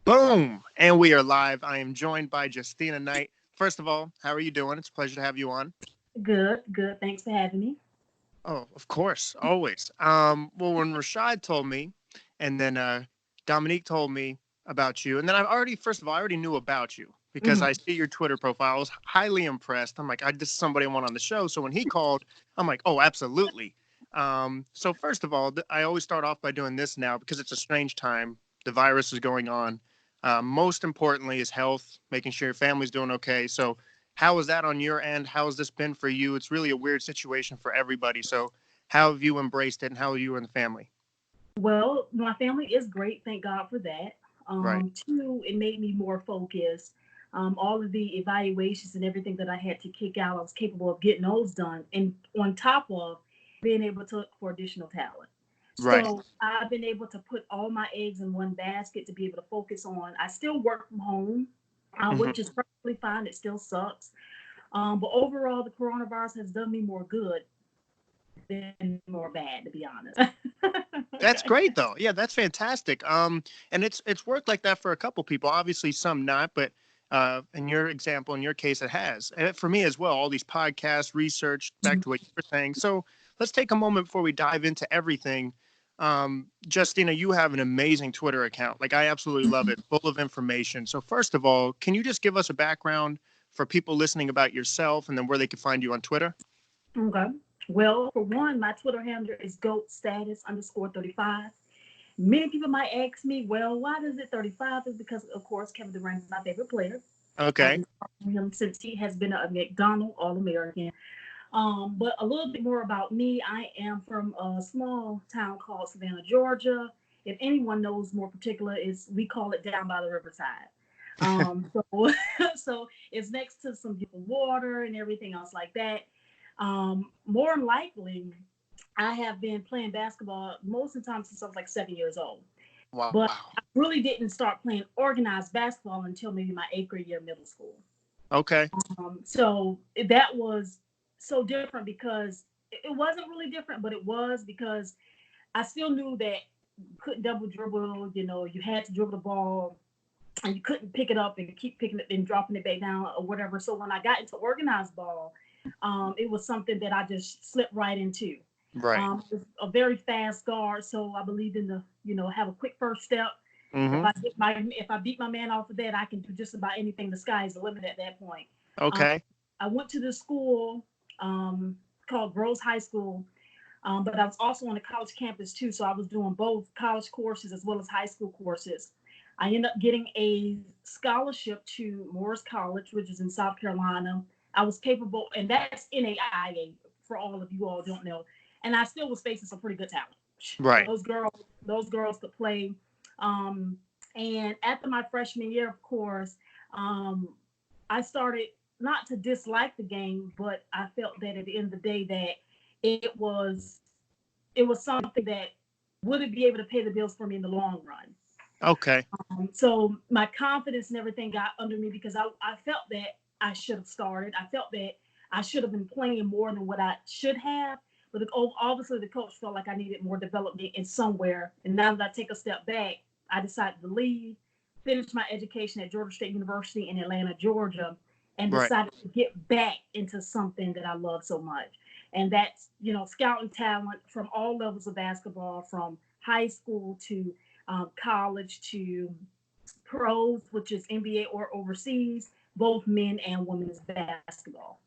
Boom! And we are live. I am joined by Justina Knight. First of all, how are you doing? It's a pleasure to have you on. Good, good. Thanks for having me. Oh, of course, always. Well, when Rashad told me, and then Dominique told me about you, and then first of all, I already knew about you because Mhm. I see your Twitter profile. I was highly impressed. I'm like, this is somebody I want on the show. So when he called, I'm like, oh, absolutely. So first of all, I always start off by doing this now because it's a strange time. The virus is going on. Most importantly is health, making sure your family's doing okay. So how is that on your end? How has this been for you? It's really a weird situation for everybody. So how have you embraced it and how are you and the family? Well, my family is great. Thank God for that. Right. Two, it made me more focused. All of the evaluations and everything that I had to kick out, I was capable of getting those done. And on top of being able to look for additional talent. Right. So I've been able to put all my eggs in one basket to be able to focus on. I still work from home, Hmm. which is perfectly fine. It still sucks. But overall, the coronavirus has done me more good than more bad, to be honest. That's Okay. great though. Yeah, that's fantastic. And it's worked like that for a couple people. Obviously, some not, but in your example, in your case, it has. And for me as well, all these podcasts, research, back to what you were saying. So let's take a moment before we dive into everything. Justina, you have an amazing Twitter account. Like I absolutely love it, full of information. So first of all, can you just give us a background for people listening about yourself and then where they can find you on Twitter? Okay. Well, for one, my Twitter handle is goat status underscore 35. Many people might ask me, well, why does it 35? Is because, of course, Kevin Durant is my favorite player. I've Okay. been following him since he has been a McDonald All American. But a little bit more about me. I am from a small town called Savannah, Georgia. If anyone knows more particular, is we call it down by the riverside. So so it's next to some beautiful water and everything else like that. More than likely, I have been playing basketball most of the time since I was like 7 years old. But Wow. I really didn't start playing organized basketball until maybe my eighth grade year of middle school. Okay. So that was so different because it wasn't really different, but it was because I still knew that you couldn't double dribble. You know, you had to dribble the ball and you couldn't pick it up and keep picking it and dropping it back down or whatever. So when I got into organized ball, it was something that I just slipped right into. Right. It was a very fast guard, so I believe in the have a quick first step. Mm-hmm. If I beat my man off of that, I can do just about anything. The sky is the limit at that point. Um, Okay. I went to this school called Groves High School, but I was also on a college campus too, so I was doing both college courses as well as high school courses. I ended up getting a scholarship to Morris College, which is in South Carolina. I was capable, and that's NAIA for all of you all don't know. And I still was facing some pretty good talent. Right. Those girls could play. Um, and after my freshman year, of course, um, I started not to dislike the game, but I felt that at the end of the day that it was something that wouldn't be able to pay the bills for me in the long run. Okay. So my confidence and everything got under me because I felt that I should have started. I felt that I should have been playing more than what I should have. But obviously, the coach felt like I needed more development in somewhere. And now that I take a step back, I decided to leave, finish my education at Georgia State University in Atlanta, Georgia, and Right. decided to get back into something that I love so much. And that's, scouting talent from all levels of basketball, from high school to college to pros, which is NBA or overseas, both men and women's basketball.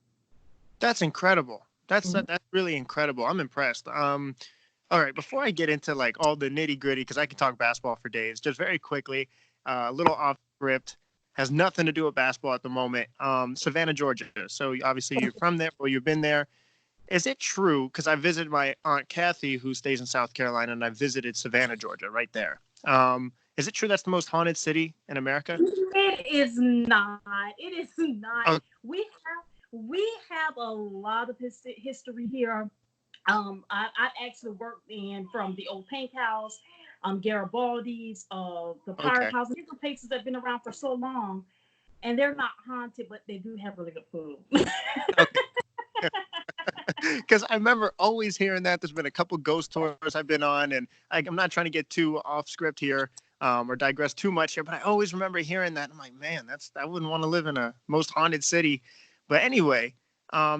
That's incredible. Mhm. That's really incredible. I'm impressed. All right. Before I get into like all the nitty gritty, because I can talk basketball for days, just very quickly, a little off script, has nothing to do with basketball at the moment. Savannah, Georgia. So obviously you're from there, or you've been there. Is it true? Because I visited my aunt Kathy, who stays in South Carolina, and I visited Savannah, Georgia, right there. Is it true that's the most haunted city in America? It is not. It is not. Oh, We have a lot of history here. I actually worked in from the old Pink House, Garibaldi's, the Pirate okay. House. These are places that have been around for so long, and they're not haunted, but they do have really good food. Okay. Because I remember always hearing that. There's been a couple ghost tours I've been on, and I'm not trying to get too off script here, or digress too much here, but I always remember hearing that. I'm like, man, I wouldn't want to live in a most haunted city. But anyway,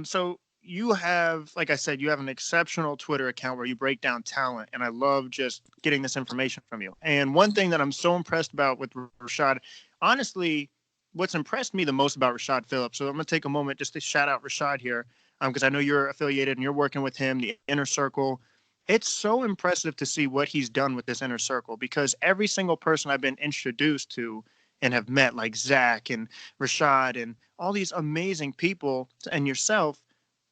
so you have, like I said, you have an exceptional Twitter account where you break down talent, and I love just getting this information from you. And one thing that I'm so impressed about with Rashad, honestly, what's impressed me the most about Rashad Phillips. So I'm going to take a moment just to shout out Rashad here, because I know you're affiliated and you're working with him, the inner circle. It's so impressive to see what he's done with this inner circle, because every single person I've been introduced to and have met, like Zach and Rashad and all these amazing people and yourself,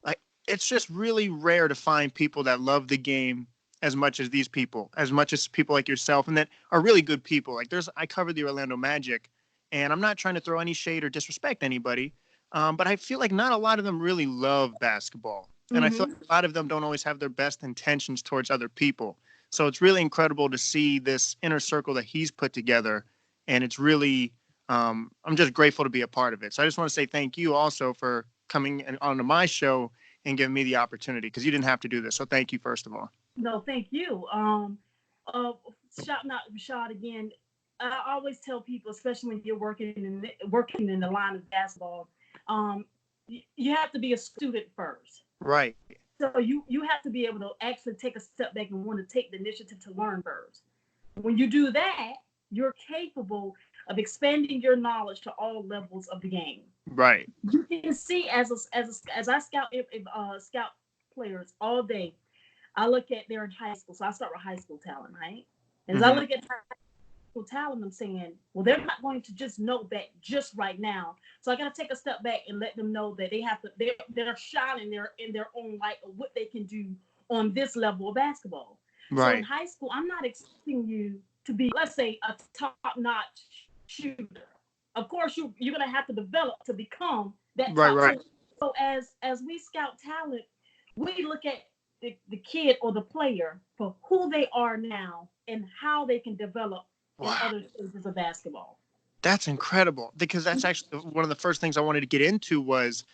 like, it's just really rare to find people that love the game as much as these people, as much as people like yourself, and that are really good people. Like, I cover the Orlando Magic, and I'm not trying to throw any shade or disrespect anybody, but I feel like not a lot of them really love basketball. And I feel like a lot of them don't always have their best intentions towards other people. So it's really incredible to see this inner circle that he's put together. And it's really, I'm just grateful to be a part of it. So I just want to say thank you also for coming onto my show and giving me the opportunity, because you didn't have to do this. So thank you, first of all. No, thank you. Shouting out Rashad again. I always tell people, especially when you're working in the line of basketball, you have to be a student first. Right. So you have to be able to actually take a step back and want to take the initiative to learn first. When you do that, you're capable of expanding your knowledge to all levels of the game. Right. You can see as I scout players all day, I look at they're in high school. So I start with high school talent, right? As I look at high school talent, I'm saying, well, they're not going to just know that just right now. So I got to take a step back and let them know that they're shining in their own light of what they can do on this level of basketball. Right. So in high school, I'm not expecting you to be, let's say, a top-notch shooter. Of course, you're going to have to develop to become that top shooter. So as we scout talent, we look at the kid or the player for who they are now and how they can develop in other stages of basketball. That's incredible, because that's actually one of the first things I wanted to get into was,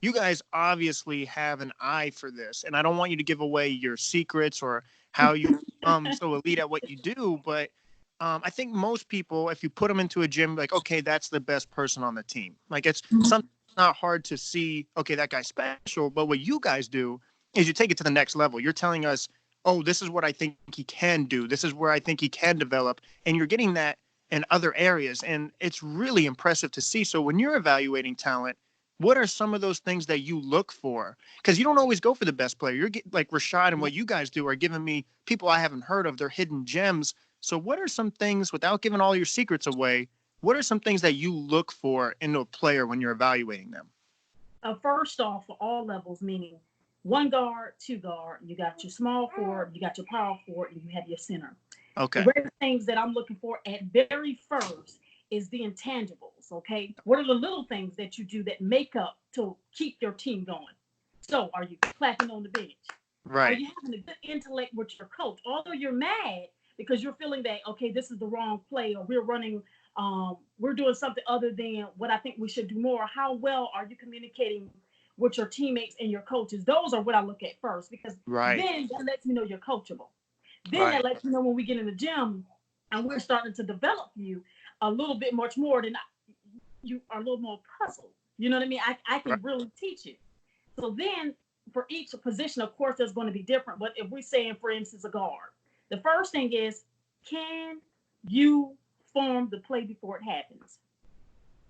you guys obviously have an eye for this, and I don't want you to give away your secrets or how you so elite at what you do, but I think most people, if you put them into a gym, like, okay, that's the best person on the team. Like, it's something not hard to see, okay, that guy's special, but what you guys do is you take it to the next level. You're telling us, oh, this is what I think he can do. This is where I think he can develop, and you're getting that in other areas, and it's really impressive to see. So when you're evaluating talent, what are some of those things that you look for? Because you don't always go for the best player. You're like Rashad, and what you guys do are giving me people I haven't heard of. They're hidden gems. So what are some things, without giving all your secrets away, what are some things that you look for into a player when you're evaluating them? First off, for all levels, meaning one guard, two guard, you got your small forward, you got your power forward, and you have your center. Okay. The rare things that I'm looking for at very first is the intangibles, okay? What are the little things that you do that make up to keep your team going? So are you clapping on the bench? Right. Are you having a good intellect with your coach? Although you're mad because you're feeling that, okay, this is the wrong play, or we're doing something other than what I think we should do more. How well are you communicating with your teammates and your coaches? Those are what I look at first, because then that lets me know you're coachable. Then that lets you know when we get in the gym and we're starting to develop you a little bit much more than you are a little more puzzled. You know what I mean? I can really teach you. So then for each position, of course, there's going to be different. But if we're saying, for instance, a guard, the first thing is, can you form the play before it happens?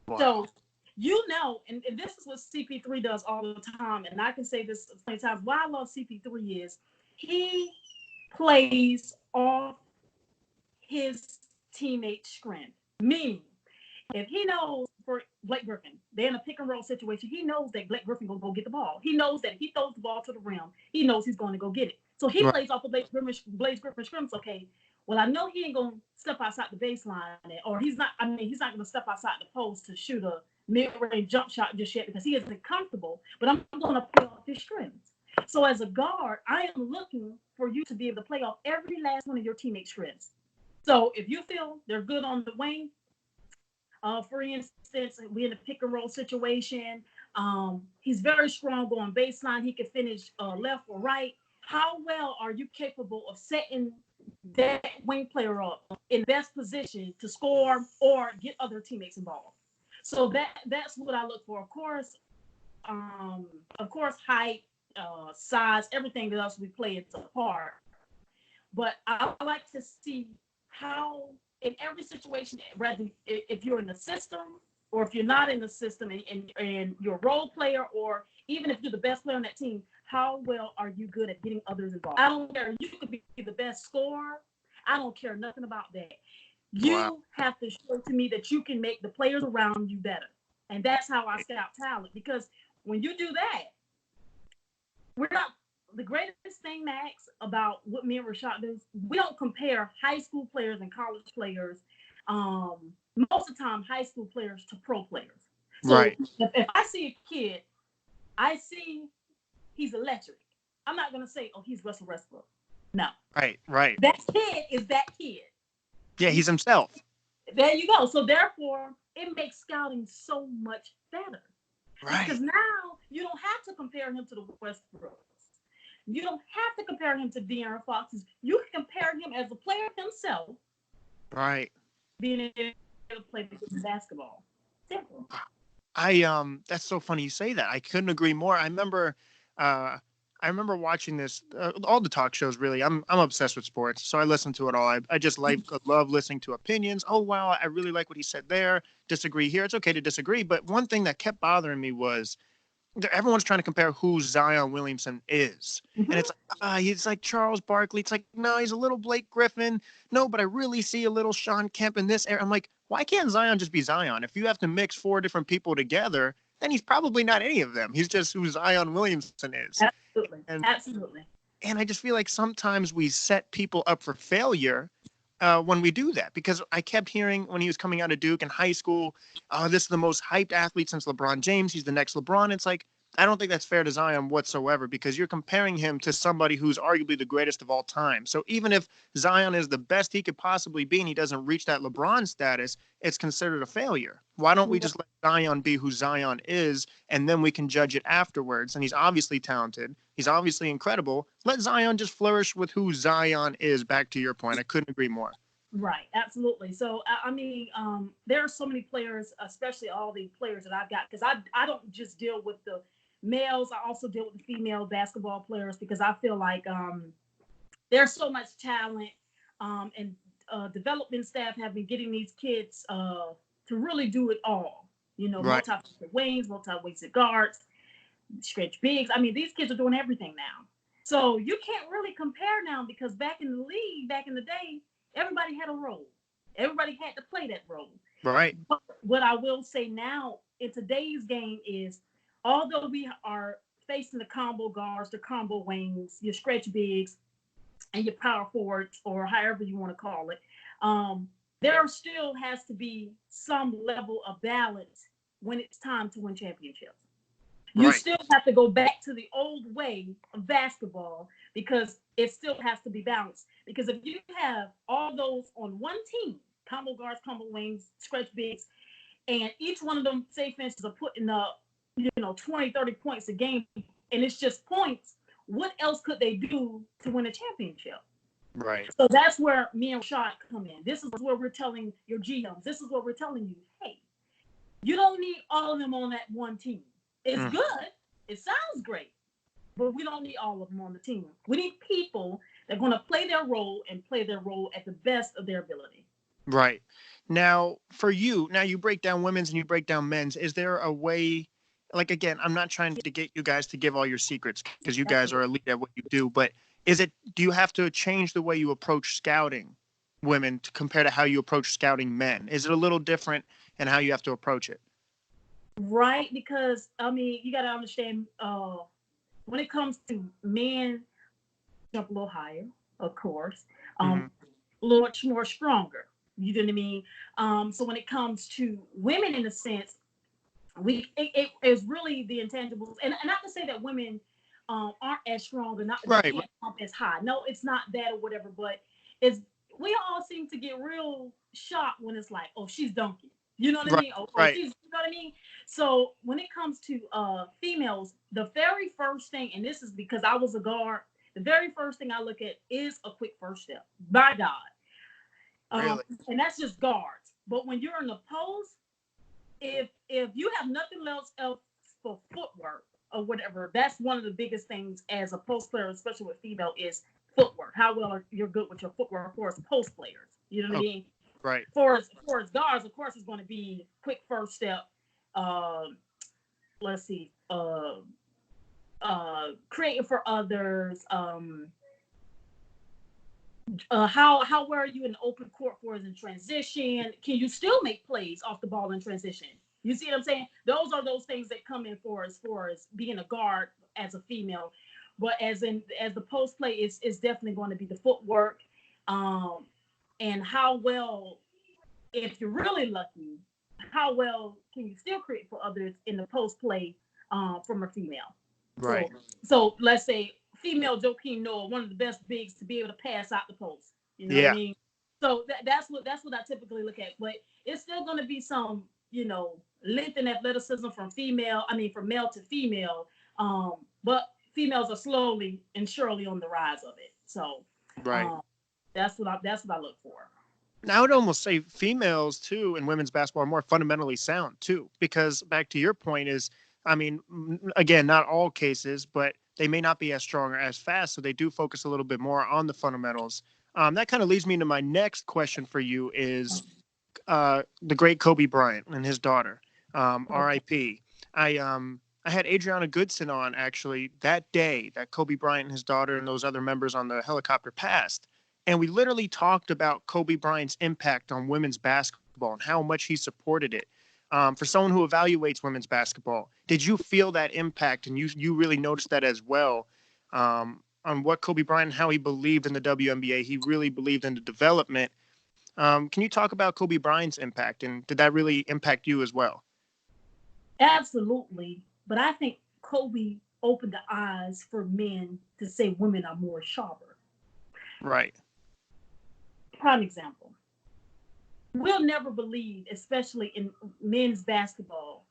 Wow. So, and this is what CP3 does all the time. And I can say this many times. Why I love CP3 is he plays off his teammate's strength. Meaning, if he knows for Blake Griffin, they're in a pick and roll situation, he knows that Blake Griffin will go get the ball. He knows that if he throws the ball to the rim, he knows he's going to go get it. So he plays off of Blake Griffin's strengths. Okay, well, I know he ain't going to step outside the baseline, or he's not going to step outside the post to shoot a mid-range jump shot just yet because he isn't comfortable, but I'm going to play off his strengths. So as a guard, I am looking for you to be able to play off every last one of your teammates' strengths. So if you feel they're good on the wing, for instance, we're in a pick and roll situation. He's very strong going baseline. He can finish left or right. How well are you capable of setting that wing player up in the best position to score or get other teammates involved. So that's what I look for. Of course, height, size, everything else we play is a part. But I like to see how in every situation, whether if you're in the system or if you're not in the system and you're a role player, or even if you're the best player on that team, how well are you good at getting others involved? I don't care. You could be the best scorer. I don't care nothing about that. Wow. You have to show to me that you can make the players around you better. And that's how I scout talent. Because when you do that, we're not the greatest thing, Max, about what me and Rashad do. We don't compare high school players and college players. Most of the time, high school players to pro players. So Right. if I see a kid, I see he's electric. I'm not gonna say, oh, he's Russell Westbrook. No. Right. That kid is that kid. Yeah, he's himself. There you go. So therefore, it makes scouting so much better. Right. Because now you don't have to compare him to the Westbrooks. You don't have to compare him to De'Aaron Foxes. You can compare him as a player himself. Right. Being able to play basketball. Simple. That's so funny you say that. I couldn't agree more. I remember watching this, all the talk shows. Really, I'm obsessed with sports, so I listen to it all. I just love listening to opinions. Oh wow, I really like what he said there. Disagree here. It's okay to disagree, but one thing that kept bothering me was everyone's trying to compare who Zion Williamson is. Mm-hmm. And it's like, he's like Charles Barkley. It's like, no, he's a little Blake Griffin. No, but I really see a little Sean Kemp in this era. I'm like, why can't Zion just be Zion? If you have to mix 4 different people together, then he's probably not any of them. He's just who Zion Williamson is. Absolutely. And I just feel like sometimes we set people up for failure when we do that, because I kept hearing when he was coming out of Duke in high school, this is the most hyped athlete since LeBron James. He's the next LeBron. It's like, I don't think that's fair to Zion whatsoever, because you're comparing him to somebody who's arguably the greatest of all time. So even if Zion is the best he could possibly be and he doesn't reach that LeBron status, it's considered a failure. Why don't we just let Zion be who Zion is, and then we can judge it afterwards? And he's obviously talented. He's obviously incredible. Let Zion just flourish with who Zion is. Back to your point. I couldn't agree more. Right. Absolutely. So, I mean, there are so many players, especially all the players that I've got, because I don't just deal with the males. I also deal with the female basketball players, because I feel like there's so much talent, and development staff have been getting these kids to really do it all. You know, Right. multi-weighted wings, multi-weighted guards, stretch bigs. I mean, these kids are doing everything now. So you can't really compare now, because back in the league, back in the day, everybody had a role. Everybody had to play that role. Right. But what I will say now in today's game is, although we are facing the combo guards, the combo wings, your stretch bigs, and your power forwards, or however you want to call it, there still has to be some level of balance when it's time to win championships. You still have to go back to the old way of basketball, because it still has to be balanced. Because if you have all those on one team, combo guards, combo wings, stretch bigs, and each one of them, say for instance, are putting up, 20, 30 points a game, and it's just points, what else could they do to win a championship? Right. So that's where me and Rashad come in. This is where we're telling your GMs, this is what we're telling you, hey, you don't need all of them on that one team. It's good. It sounds great. But we don't need all of them on the team. We need people that are going to play their role and play their role at the best of their ability. Right. Now, for you, now you break down women's and you break down men's. Is there a way, like, again, I'm not trying to get you guys to give all your secrets, because you guys are elite at what you do, but do you have to change the way you approach scouting women to compare to how you approach scouting men? Is it a little different in how you have to approach it? Right. Because, I mean, you got to understand, when it comes to men, jump a little higher, of course, a little much more stronger. You know what I mean? So when it comes to women, in a sense, it is really the intangibles. And not to say that women aren't as strong, or not they can't pump as high. No, it's not that or whatever. But we all seem to get real shocked when it's like, oh, she's dunking. You know what I mean? Oh, she's, you know what I mean? So when it comes to females, the very first thing, and this is because I was a guard, the very first thing I look at is a quick first step. By God. Really? And that's just guards. But when you're in the post, if you have nothing else for footwork or whatever, that's one of the biggest things as a post player, especially with female, is footwork. How well you're good with your footwork for us post players. You know what I mean? Right. For us guards, of course, it's going to be quick first step. Let's see. Creating for others. How well are you in the open court for us in transition? Can you still make plays off the ball in transition? You see what I'm saying? Those are those things that come in for as being a guard as a female. But as the post play, it's definitely going to be the footwork, and how well, if you're really lucky, how well can you still create for others in the post play from a female? Right. So let's say female Joakim Noah, one of the best bigs to be able to pass out the post. You know what I mean? So that's what I typically look at. But it's still going to be some, length and athleticism from male to female. But females are slowly and surely on the rise of it. So that's what I look for. I would almost say females too in women's basketball are more fundamentally sound too, because back to your point is, again, not all cases, but they may not be as strong or as fast. So they do focus a little bit more on the fundamentals. That kind of leads me into my next question for you is the great Kobe Bryant and his daughter, RIP. I had Adriana Goodson on actually that day that Kobe Bryant and his daughter and those other members on the helicopter passed. And we literally talked about Kobe Bryant's impact on women's basketball and how much he supported it. For someone who evaluates women's basketball, did you feel that impact? And you really noticed that as well on what Kobe Bryant, how he believed in the WNBA. He really believed in the development. Can you talk about Kobe Bryant's impact? And did that really impact you as well? Absolutely. But I think Kobe opened the eyes for men to say women are more sharper. Right. Prime example. We'll never believe, especially in men's basketball.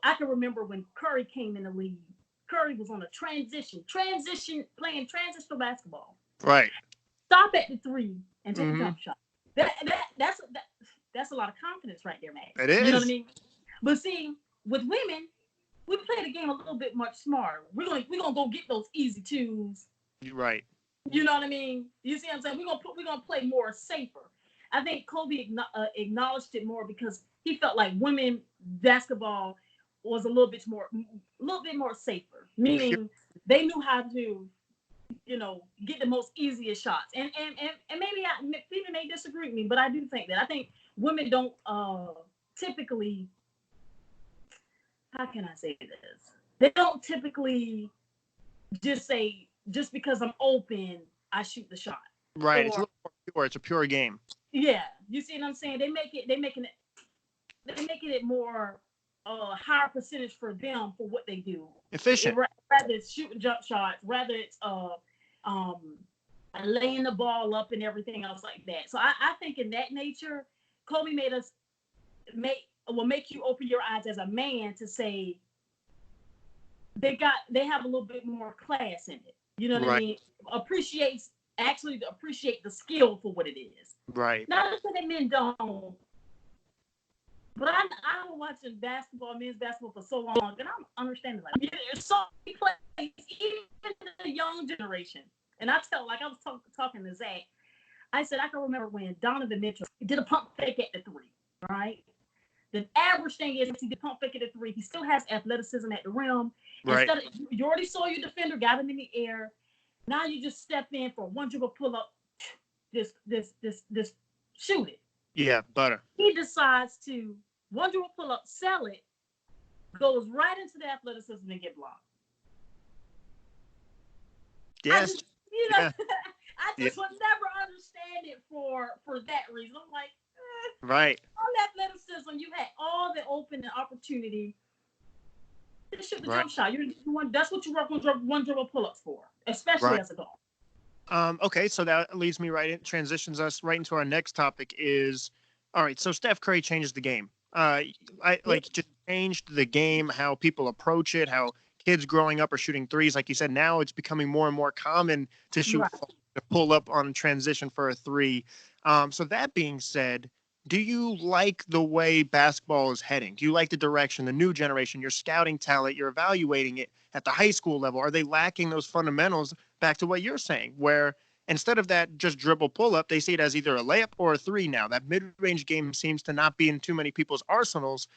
I can remember when Curry came in the league. Curry was on a playing transitional basketball. Right. Stop at the three and take a jump shot. That's a lot of confidence right there, Max. It is. You know what I mean? But see, with women, we play the game a little bit much smarter. We're gonna go get those easy twos. Right. You know what I mean? You see what I'm saying? We're gonna play more safer. I think Kobe acknowledged it more because he felt like women basketball was a little bit more safer. Meaning they knew how to, get the most easiest shots. And maybe people may disagree with me, but I do think that. I think women don't typically. How can I say this? They don't typically just say, just because I'm open, I shoot the shot. Right. It's a little more pure. It's a pure game. Yeah. You see what I'm saying? They're making it more higher percentage for them for what they do. Efficient. Rather it's shooting jump shots, rather it's laying the ball up and everything else like that. So I think in that nature, Kobe will make you open your eyes as a man to say they have a little bit more class in it. You know what I mean? Appreciate the skill for what it is. Right. Not to say that men don't, but I've been watching men's basketball for so long, and I'm understanding there's so many plays, even the young generation. And I was talking to Zach. I said I can remember when Donovan Mitchell did a pump fake at the three, right? The average thing is he did pump fake at the three. He still has athleticism at the rim. Right. You already saw your defender, got him in the air. Now you just step in for one dribble pull up, just shoot it. Yeah, butter. He decides to one dribble pull up, sell it, goes right into the athleticism and get blocked. Yes. I just would never understand it for that reason. I'm like, right. On athleticism, you had all the open opportunity to shoot the jump shot. That's what you work one dribble pull-ups for, especially as a guard. Okay, so that leads me transitions us right into our next topic is, all right, so Steph Curry changes the game. Just changed the game, how people approach it, how kids growing up are shooting threes. Like you said, now it's becoming more and more common to shoot, Right. to pull up on transition for a three. So that being said, do you like the way basketball is heading? Do you like the direction, the new generation, your scouting talent, you're evaluating it at the high school level? Are they lacking those fundamentals, back to what you're saying, where instead of that just dribble pull up, they see it as either a layup or a three now? That mid-range game seems to not be in too many people's arsenals.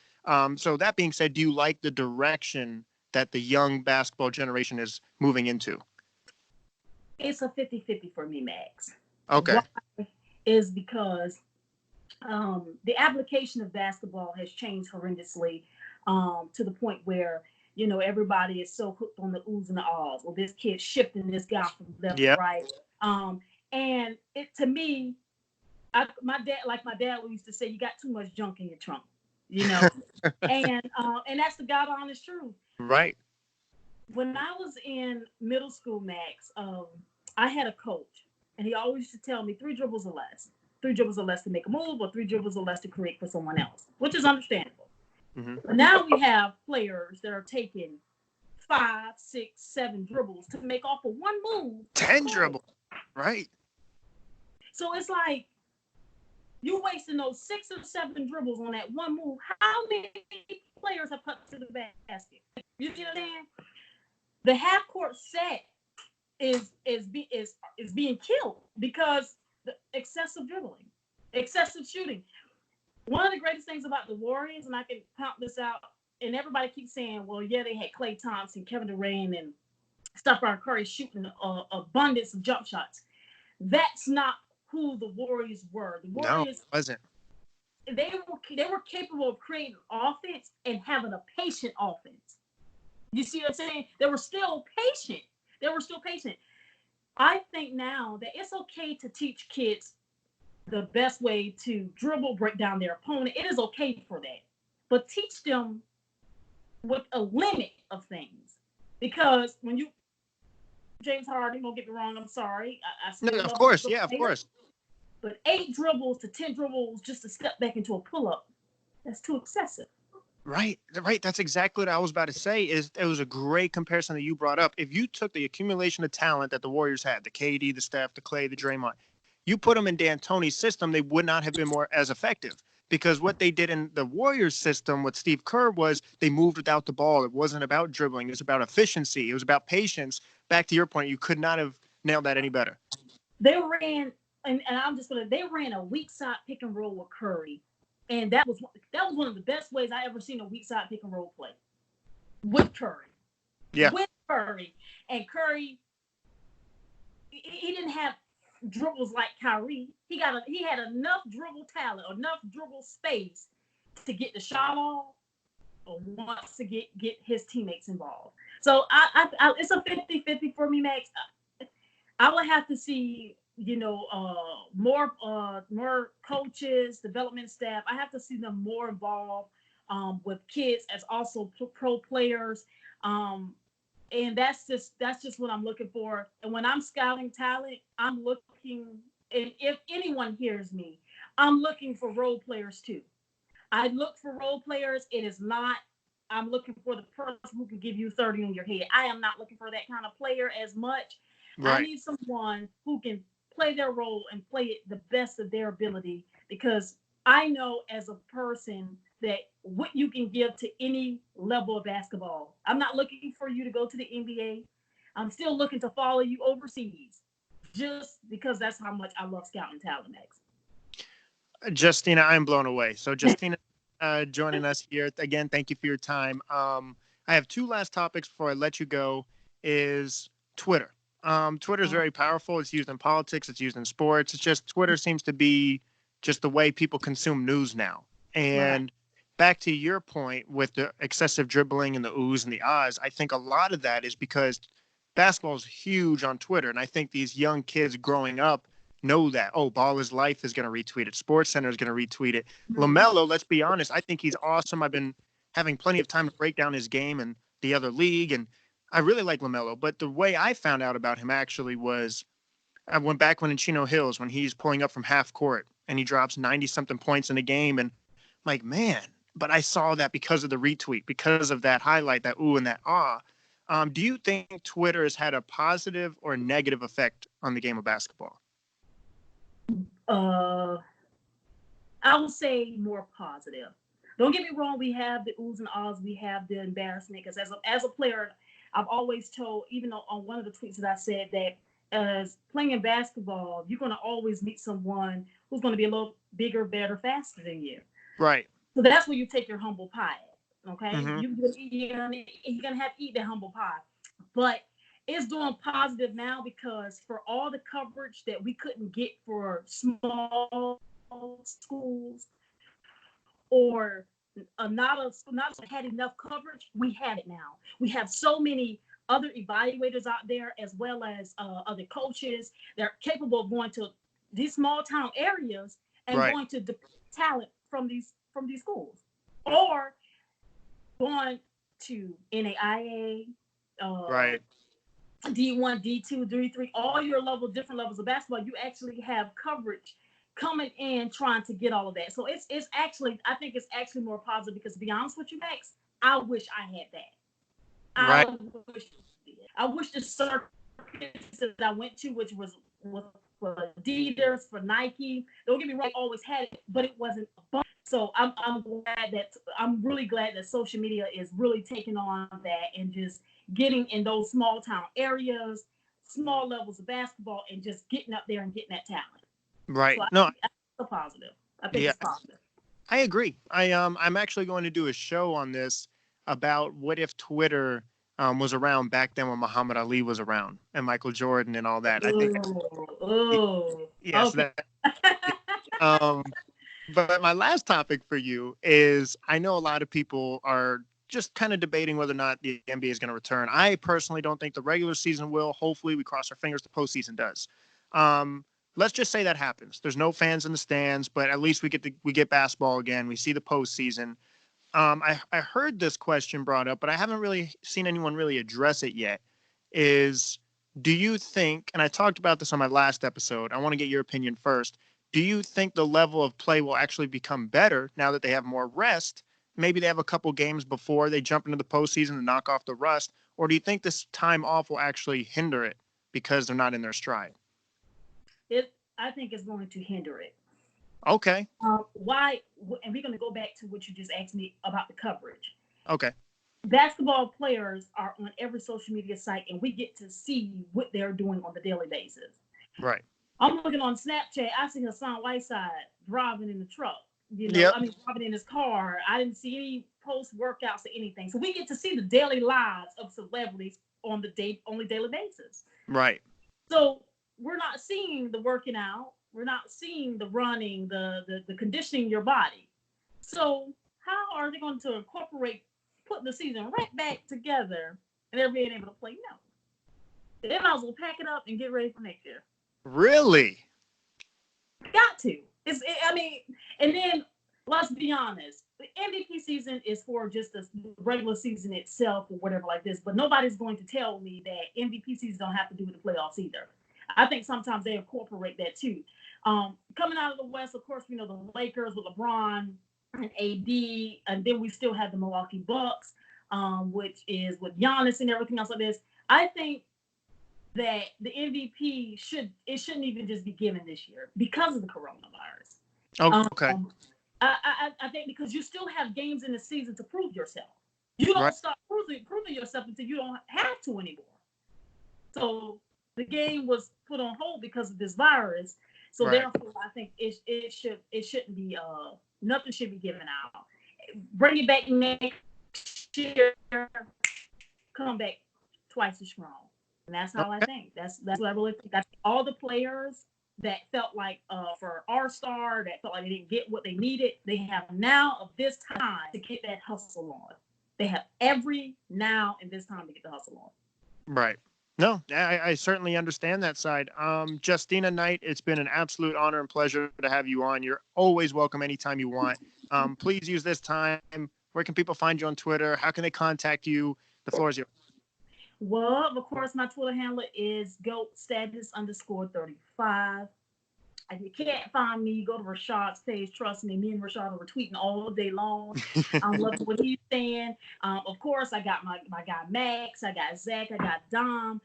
So that being said, do you like the direction that the young basketball generation is moving into? It's a 50-50 for me, Max. Okay. Why is because the application of basketball has changed horrendously, to the point where, everybody is so hooked on the oohs and the ahs. Well, this kid shifting this guy from left to Yeah. right. And it, to me, my dad used to say, you got too much junk in your trunk, you know, and that's the God honest truth. Right. When I was in middle school, Max, I had a coach, and he always used to tell me 3 dribbles or less. 3 dribbles or less to make a move, or 3 dribbles or less to create for someone else, which is understandable. Mm-hmm. But now we have players that are taking 5, 6, 7 dribbles to make off of one move. 10 dribbles. Right. So it's like, you're wasting those 6 or 7 dribbles on that one move. How many players have put to the basket? You see what I'm saying? The half court set is being killed because the excessive dribbling, excessive shooting. One of the greatest things about the Warriors, and I can count this out, and everybody keeps saying, well, yeah, they had Klay Thompson, Kevin Durant, and Steph Curry shooting an abundance of jump shots. That's not who the Warriors were. The Warriors, no, it wasn't. They were capable of creating offense and having a patient offense. You see what I'm saying? They were still patient. I think now that it's okay to teach kids the best way to dribble, break down their opponent. It is okay for that. But teach them with a limit of things. Because when you, James Harden, don't get me wrong, I'm sorry. I still No, love of course. him, Yeah, of course. But 8 dribbles to 10 dribbles just to step back into a pull-up, that's too excessive. Right. That's exactly what I was about to say. It was a great comparison that you brought up. If you took the accumulation of talent that the Warriors had, the KD, the Steph, the Klay, the Draymond, you put them in D'Antoni's system, they would not have been more as effective. Because what they did in the Warriors system with Steve Kerr was they moved without the ball. It wasn't about dribbling. It was about efficiency. It was about patience. Back to your point, you could not have nailed that any better. They ran, and they ran a weak side pick and roll with Curry. And that was one of the best ways I ever seen a weak side pick and roll play with Curry. Yeah. With Curry. And Curry, he didn't have dribbles like Kyrie. He had enough dribble talent, enough dribble space to get the shot off, or wants to get his teammates involved. So I it's a 50-50 for me, Max. I would have to see, more coaches, development staff. I have to see them more involved with kids as also pro players. And that's just what I'm looking for. And when I'm scouting talent, I'm looking, and if anyone hears me, I'm looking for role players too. I look for role players. It is not, I'm looking for the person who can give you 30 on your head. I am not looking for that kind of player as much. Right. I need someone who can play their role and play it the best of their ability, because I know as a person that what you can give to any level of basketball. I'm not looking for you to go to the NBA. I'm still looking to follow you overseas, just because that's how much I love scouting talent, Max. Justina, I'm blown away. So Justina joining us here. Again, thank you for your time. I have 2 last topics before I let you go, is Twitter. Twitter is very powerful. It's used in politics. It's used in sports. It's just Twitter seems to be just the way people consume news now. And back to your point with the excessive dribbling and the oohs and the ahs, I think a lot of that is because basketball is huge on Twitter. And I think these young kids growing up know that, Ball is Life is going to retweet it. Sports Center is going to retweet it. LaMelo, let's be honest, I think he's awesome. I've been having plenty of time to break down his game and the other league, and I really like LaMelo. But the way I found out about him actually was I went back when in Chino Hills, when he's pulling up from half court and he drops 90-something points in a game. And I'm like, man, but I saw that because of the retweet, because of that highlight, that ooh and that ah. Do you think Twitter has had a positive or negative effect on the game of basketball? Uh, I would say more positive. Don't get me wrong. We have the oohs and ahs. We have the embarrassment. Because as a player, I've always told, even though on one of the tweets that I said that as playing in basketball, you're going to always meet someone who's going to be a little bigger, better, faster than you. Right. So that's where you take your humble pie. Okay, Mm-hmm. you're gonna have to eat the humble pie, but it's doing positive now because for all the coverage that we couldn't get for small schools or not had enough coverage, we have it now. We have so many other evaluators out there as well as other coaches that are capable of going to these small town areas and Right. going to the talent from these schools or going to NAIA, Right. D1, D2, D3, all your different levels of basketball. You actually have coverage coming in trying to get all of that. So it's actually, I think it's actually more positive because to be honest with you, Max, I wish I had that. Right. I wish the circuits that I went to, which was for Adidas, for Nike, don't get me wrong, I always had it, but it wasn't a bunch. So I'm really glad that social media is really taking on that and just getting in those small town areas, small levels of basketball, and just getting up there and getting that talent. Right. So No. I think it's positive. I think it's positive. I agree. I'm actually going to do a show on this about what if Twitter was around back then when Muhammad Ali was around and Michael Jordan and all that. I think. Yes. Okay. That. But my last topic for you is I know a lot of people are just kind of debating whether or not the NBA is going to return. I personally don't think the regular season will. Hopefully, we cross our fingers the postseason does. Let's just say that happens. There's no fans in the stands, but at least we get basketball again. We see the postseason. I heard this question brought up, but I haven't really seen anyone really address it yet. Do you think, and I talked about this on my last episode, I want to get your opinion first. Do you think the level of play will actually become better now that they have more rest? Maybe they have a couple games before they jump into the postseason to knock off the rust, or do you think this time off will actually hinder it because they're not in their stride? I think it's going to hinder it. Okay. Why? And we're going to go back to what you just asked me about the coverage. Okay. Basketball players are on every social media site, and we get to see what they're doing on the daily basis. Right. I'm looking on Snapchat. I see Hassan Whiteside driving in the truck. Yep. Driving in his car. I didn't see any post workouts or anything. So we get to see the daily lives of celebrities on the daily basis. Right. So we're not seeing the working out. We're not seeing the running, the conditioning your body. So how are they going to incorporate putting the season right back together and they're being able to play? No. They might as well pack it up and get ready for next year. Really? Got to. And then let's be honest. The MVP season is for just the regular season itself or whatever like this. But nobody's going to tell me that MVP seasons don't have to do with the playoffs either. I think sometimes they incorporate that too. Coming out of the West, of course, the Lakers with LeBron and AD, and then we still have the Milwaukee Bucks, which is with Giannis and everything else like this. I think that the MVP shouldn't even just be given this year because of the coronavirus. Oh, okay. I think because you still have games in the season to prove yourself. You don't start proving yourself until you don't have to anymore. So the game was put on hold because of this virus. So therefore, I think it shouldn't be nothing should be given out. Bring it back next year. Come back twice as strong. And that's how I think. That's what I really think. I think all the players that felt like for our star that felt like they didn't get what they needed, they have now of this time to get that hustle on. They have every now and this time to get the hustle on. Right. No, I certainly understand that side. Justina Knight, it's been an absolute honor and pleasure to have you on. You're always welcome anytime you want. Please use this time. Where can people find you on Twitter? How can they contact you? The floor is yours. Well, of course, my Twitter handle is GOATstatus_35. If you can't find me, go to Rashad's page. Trust me, me and Rashad are tweeting all day long. I'm loving what he's saying. Of course, I got my guy Max, I got Zach, I got Dom,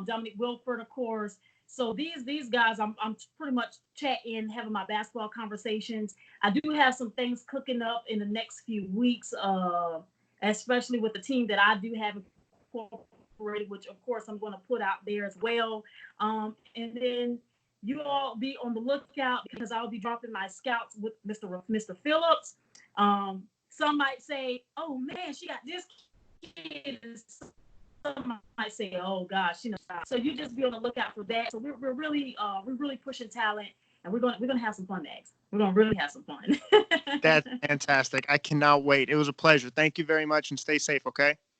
Dominic Wilford, of course. So these guys, I'm pretty much chatting, having my basketball conversations. I do have some things cooking up in the next few weeks, especially with the team that I do have incorporated, which of course I'm going to put out there as well. And then you all be on the lookout because I'll be dropping my scouts with Mr. Phillips. Some might say, "Oh man, she got this kid." Some might say, "Oh gosh, you know." So you just be on the lookout for that. So we're really pushing talent, and we're gonna have some fun next. We're gonna really have some fun. That's fantastic. I cannot wait. It was a pleasure. Thank you very much, and stay safe. Okay.